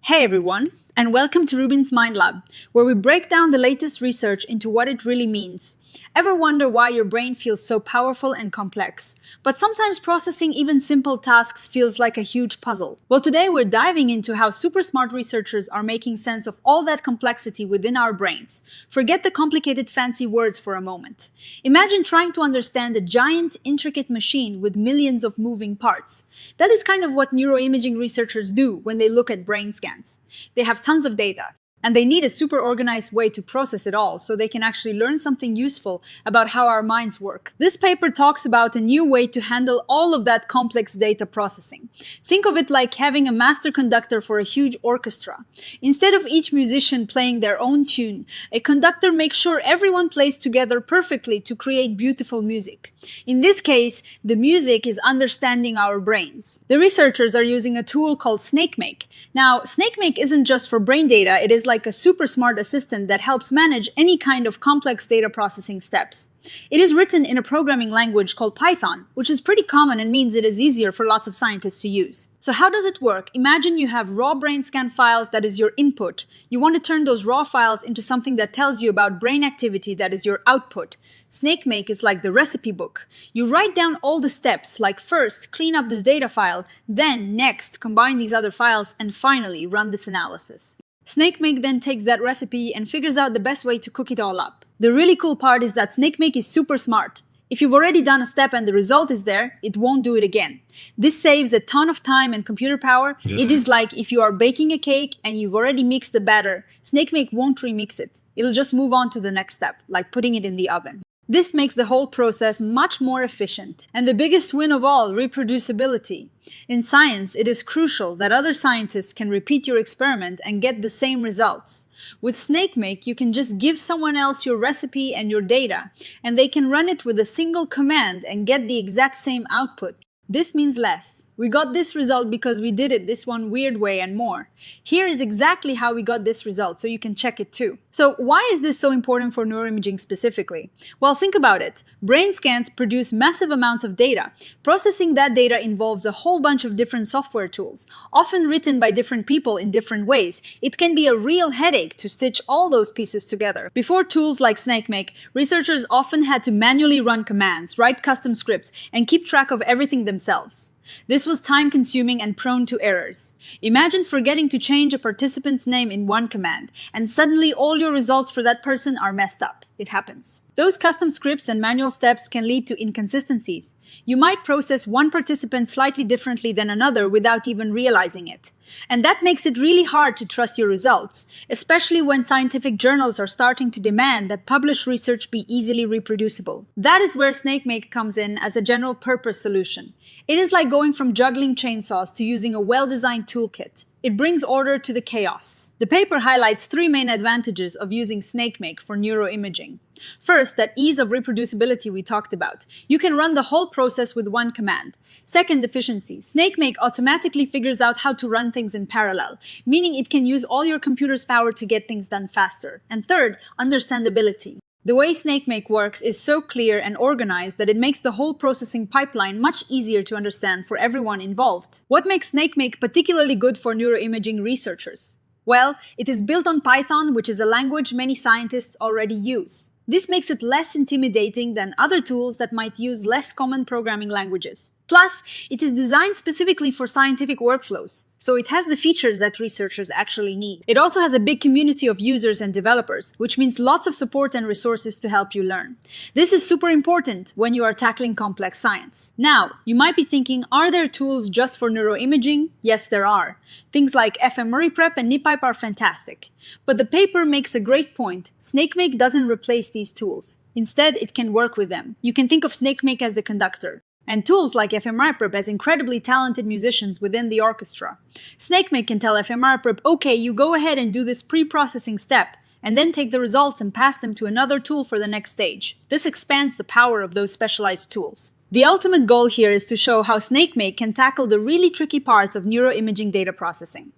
Hey everyone, and welcome to RUBIN'S Mind Lab, where we break down the latest research into what it really means. Ever wonder why your brain feels so powerful and complex, but sometimes processing even simple tasks feels like a huge puzzle? Well, today we're diving into how super smart researchers are making sense of all that complexity within our brains. Forget the complicated fancy words for a moment. Imagine trying to understand a giant, intricate machine with millions of moving parts. That is kind of what neuroimaging researchers do when they look at brain scans. They have tons of data, and they need a super organized way to process it all so they can actually learn something useful about how our minds work. This paper talks about a new way to handle all of that complex data processing. Think of it like having a master conductor for a huge orchestra. Instead of each musician playing their own tune, a conductor makes sure everyone plays together perfectly to create beautiful music. In this case, the music is understanding our brains. The researchers are using a tool called Snakemake. Now, Snakemake isn't just for brain data, it is like a super smart assistant that helps manage any kind of complex data processing steps. It is written in a programming language called Python, which is pretty common and means it is easier for lots of scientists to use. So how does it work? Imagine you have raw brain scan files that is your input. You want to turn those raw files into something that tells you about brain activity that is your output. Snakemake is like the recipe book. You write down all the steps, like first, clean up this data file, then next, combine these other files, and finally, run this analysis. Snakemake then takes that recipe and figures out the best way to cook it all up. The really cool part is that Snakemake is super smart. If you've already done a step and the result is there, it won't do it again. This saves a ton of time and computer power. It is like if you are baking a cake and you've already mixed the batter, Snakemake won't remix it. It'll just move on to the next step, like putting it in the oven. This makes the whole process much more efficient. And the biggest win of all, reproducibility. In science, it is crucial that other scientists can repeat your experiment and get the same results. With Snakemake, you can just give someone else your recipe and your data, and they can run it with a single command and get the exact same output. This means less. We got this result because we did it this one weird way and more. Here is exactly how we got this result, so you can check it too. So why is this so important for neuroimaging specifically? Well, think about it. Brain scans produce massive amounts of data. Processing that data involves a whole bunch of different software tools, often written by different people in different ways. It can be a real headache to stitch all those pieces together. Before tools like Snakemake, researchers often had to manually run commands, write custom scripts, and keep track of everything themselves. This was time-consuming and prone to errors. Imagine forgetting to change a participant's name in one command, and suddenly all your results for that person are messed up. It happens. Those custom scripts and manual steps can lead to inconsistencies. You might process one participant slightly differently than another without even realizing it. And that makes it really hard to trust your results, especially when scientific journals are starting to demand that published research be easily reproducible. That is where Snakemake comes in as a general-purpose solution. It is like going from juggling chainsaws to using a well-designed toolkit. It brings order to the chaos. The paper highlights three main advantages of using Snakemake for neuroimaging. First, that ease of reproducibility we talked about. You can run the whole process with one command. Second, efficiency. Snakemake automatically figures out how to run things in parallel, meaning it can use all your computer's power to get things done faster. And third, understandability. The way Snakemake works is so clear and organized that it makes the whole processing pipeline much easier to understand for everyone involved. What makes Snakemake particularly good for neuroimaging researchers? Well, it is built on Python, which is a language many scientists already use. This makes it less intimidating than other tools that might use less common programming languages. Plus, it is designed specifically for scientific workflows, so it has the features that researchers actually need. It also has a big community of users and developers, which means lots of support and resources to help you learn. This is super important when you are tackling complex science. Now, you might be thinking, are there tools just for neuroimaging? Yes, there are. Things like fMRIPrep and NIPIPE are fantastic. But the paper makes a great point. Snakemake doesn't replace these tools. Instead, it can work with them. You can think of Snakemake as the conductor, and tools like fMRIPrep as incredibly talented musicians within the orchestra. Snakemake can tell fMRIPrep, okay, you go ahead and do this pre-processing step, and then take the results and pass them to another tool for the next stage. This expands the power of those specialized tools. The ultimate goal here is to show how Snakemake can tackle the really tricky parts of neuroimaging data processing.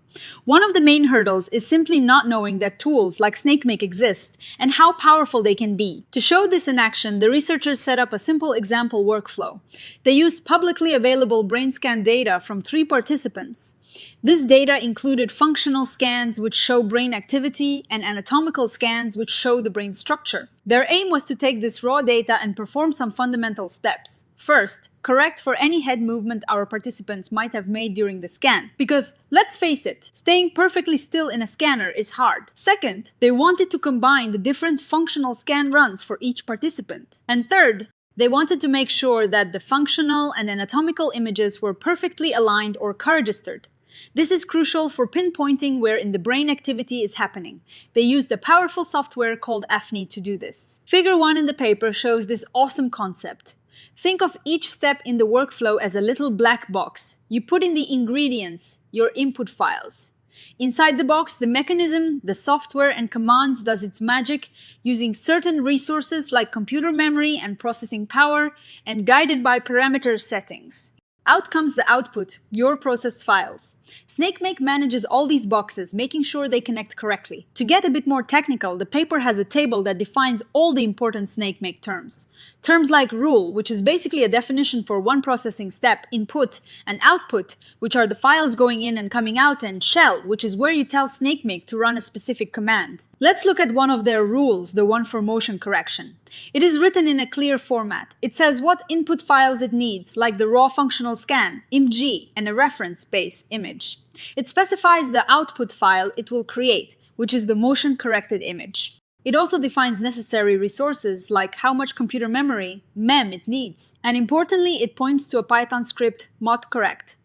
One of the main hurdles is simply not knowing that tools like Snakemake exist and how powerful they can be. To show this in action, the researchers set up a simple example workflow. They used publicly available brain scan data from 3 participants. This data included functional scans which show brain activity and anatomical scans which show the brain structure. Their aim was to take this raw data and perform some fundamental steps. First, correct for any head movement our participants might have made during the scan. Because, let's face it, staying perfectly still in a scanner is hard. Second, they wanted to combine the different functional scan runs for each participant. And third, they wanted to make sure that the functional and anatomical images were perfectly aligned or co-registered. This is crucial for pinpointing where in the brain activity is happening. They used a powerful software called AFNI to do this. Figure 1 in the paper shows this awesome concept. Think of each step in the workflow as a little black box. You put in the ingredients, your input files. Inside the box, the mechanism, the software and commands does its magic using certain resources like computer memory and processing power and guided by parameter settings. Out comes the output, your processed files. Snakemake manages all these boxes, making sure they connect correctly. To get a bit more technical, the paper has a table that defines all the important Snakemake terms. Terms like rule, which is basically a definition for one processing step, input, and output, which are the files going in and coming out, and shell, which is where you tell Snakemake to run a specific command. Let's look at one of their rules, the one for motion correction. It is written in a clear format. It says what input files it needs, like the raw functional scan, img, and a reference base image. It specifies the output file it will create, which is the motion-corrected image. It also defines necessary resources like how much computer memory, mem, it needs. And importantly, it points to a Python script, modcorrect,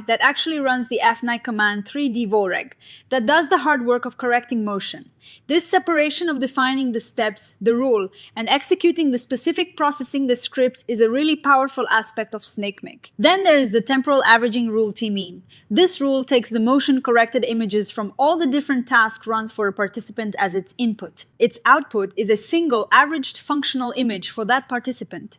that actually runs the AFNI command 3dvoreg, that does the hard work of correcting motion. This separation of defining the steps, the rule, and executing the specific processing the script is a really powerful aspect of Snakemake. Then there is the temporal averaging rule t-mean. This rule takes the motion-corrected images from all the different task runs for a participant as its input. Its output is a single averaged functional image for that participant.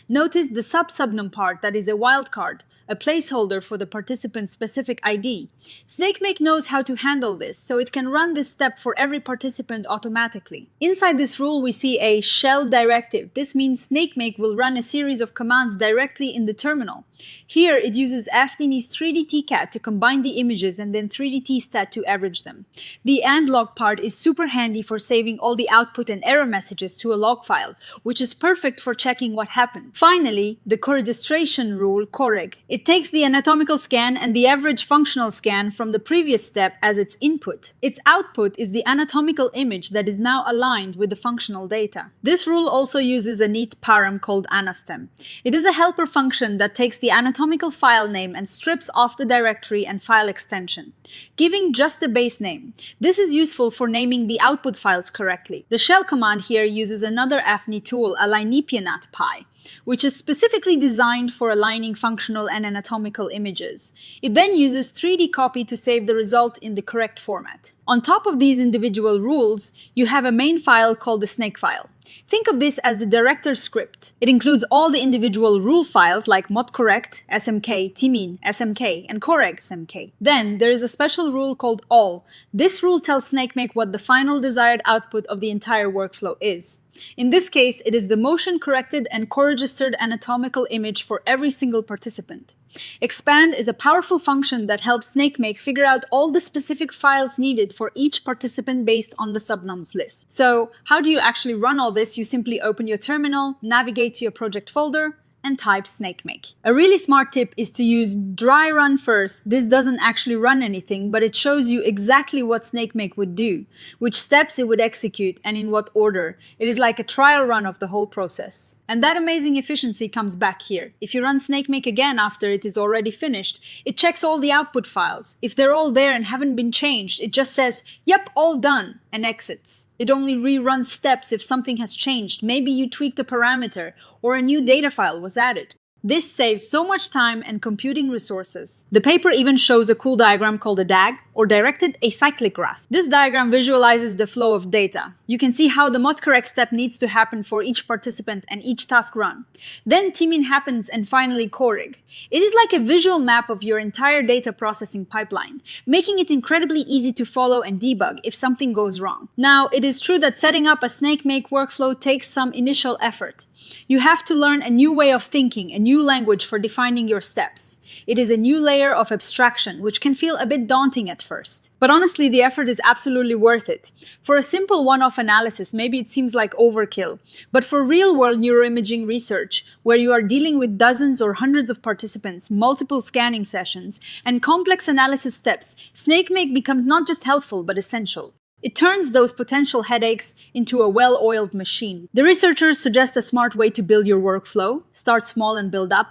Notice the sub-subnum part that is a wildcard, a placeholder for the participant's specific ID. Snakemake knows how to handle this, so it can run this step for every participant automatically. Inside this rule, we see a shell directive. This means Snakemake will run a series of commands directly in the terminal. Here, it uses AFNI's 3D-tcat to combine the images and then 3D-tstat to average them. The and log part is super handy for saving all the output and error messages to a log file, which is perfect for checking what happened. Finally, the co-registration rule, correg. It takes the anatomical scan and the average functional scan from the previous step as its input. Its output is the anatomical image that is now aligned with the functional data. This rule also uses a neat param called anastem. It is a helper function that takes the anatomical file name and strips off the directory and file extension, giving just the base name. This is useful for naming the output files correctly. The shell command here uses another AFNI tool, a linepianat pi, which is specifically designed for aligning functional and anatomical images. It then uses 3D copy to save the result in the correct format. On top of these individual rules, you have a main file called the snake file. Think of this as the director's script. It includes all the individual rule files like modcorrect, smk, tmean, smk, and correg, smk. Then there is a special rule called all. This rule tells Snakemake what the final desired output of the entire workflow is. In this case, it is the motion-corrected and co-registered anatomical image for every single participant. Expand is a powerful function that helps Snakemake figure out all the specific files needed for each participant based on the subnums list. So, how do you actually run all this? You simply open your terminal, navigate to your project folder, and type Snakemake. A really smart tip is to use dry run first. This doesn't actually run anything, but it shows you exactly what Snakemake would do, which steps it would execute, and in what order. It is like a trial run of the whole process. And that amazing efficiency comes back here. If you run Snakemake again after it is already finished, it checks all the output files. If they're all there and haven't been changed, it just says, "Yep, all done," and exits. It only reruns steps if something has changed. Maybe you tweaked a parameter or a new data file was added. This saves so much time and computing resources. The paper even shows a cool diagram called a DAG, or Directed Acyclic Graph. This diagram visualizes the flow of data. You can see how the most correct step needs to happen for each participant and each task run. Then teaming happens and finally coring. It is like a visual map of your entire data processing pipeline, making it incredibly easy to follow and debug if something goes wrong. Now, it is true that setting up a Snakemake workflow takes some initial effort. You have to learn a new way of thinking, a new language for defining your steps. It is a new layer of abstraction, which can feel a bit daunting at first. But honestly, the effort is absolutely worth it. For a simple one-off analysis, maybe it seems like overkill. But for real-world neuroimaging research, where you are dealing with dozens or hundreds of participants, multiple scanning sessions, and complex analysis steps, Snakemake becomes not just helpful, but essential. It turns those potential headaches into a well-oiled machine. The researchers suggest a smart way to build your workflow. Start small and build up.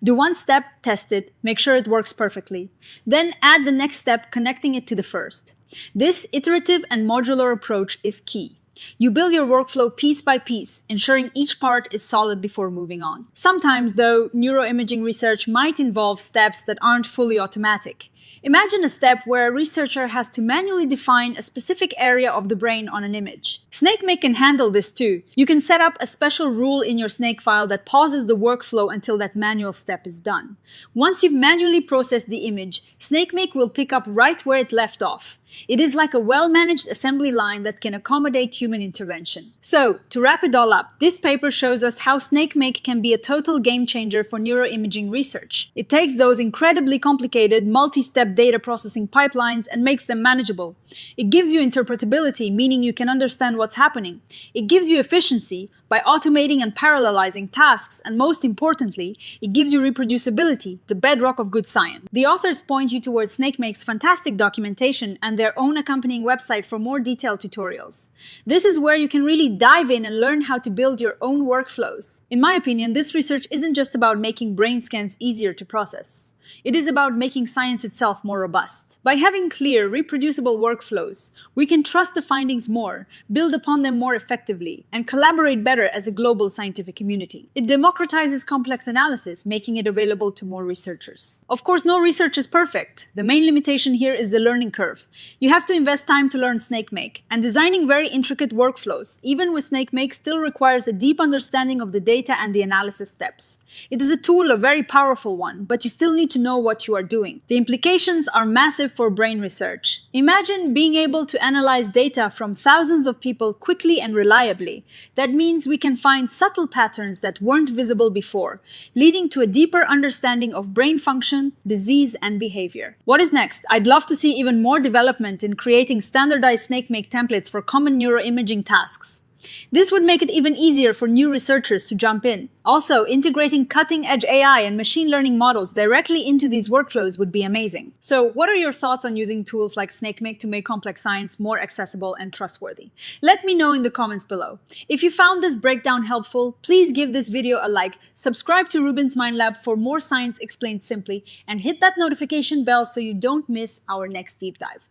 Do one step, test it, make sure it works perfectly. Then add the next step, connecting it to the first. This iterative and modular approach is key. You build your workflow piece by piece, ensuring each part is solid before moving on. Sometimes, though, neuroimaging research might involve steps that aren't fully automatic. Imagine a step where a researcher has to manually define a specific area of the brain on an image. Snakemake can handle this too. You can set up a special rule in your Snake file that pauses the workflow until that manual step is done. Once you've manually processed the image, Snakemake will pick up right where it left off. It is like a well-managed assembly line that can accommodate human intervention. So, to wrap it all up, this paper shows us how Snakemake can be a total game-changer for neuroimaging research. It takes those incredibly complicated, multi-step data processing pipelines and makes them manageable. It gives you interpretability, meaning you can understand what's happening. It gives you efficiency by automating and parallelizing tasks, and most importantly, it gives you reproducibility, the bedrock of good science. The authors point you towards Snakemake's fantastic documentation and their own accompanying website for more detailed tutorials. This is where you can really dive in and learn how to build your own workflows. In my opinion, this research isn't just about making brain scans easier to process. It is about making science itself more robust. By having clear, reproducible workflows, we can trust the findings more, build upon them more effectively, and collaborate better as a global scientific community. It democratizes complex analysis, making it available to more researchers. Of course, no research is perfect. The main limitation here is the learning curve. You have to invest time to learn Snakemake, and designing very intricate workflows, even with Snakemake, still requires a deep understanding of the data and the analysis steps. It is a tool, a very powerful one, but you still need to know what you are doing. The implications are massive for brain research. Imagine being able to analyze data from thousands of people quickly and reliably. That means we can find subtle patterns that weren't visible before, leading to a deeper understanding of brain function, disease, and behavior. What is next? I'd love to see even more development in creating standardized Snakemake templates for common neuroimaging tasks. This would make it even easier for new researchers to jump in. Also, integrating cutting-edge AI and machine learning models directly into these workflows would be amazing. So, what are your thoughts on using tools like Snakemake to make complex science more accessible and trustworthy? Let me know in the comments below. If you found this breakdown helpful, please give this video a like, subscribe to RUBIN'S Mind Lab for more science explained simply, and hit that notification bell so you don't miss our next deep dive.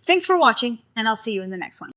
Thanks for watching, and I'll see you in the next one.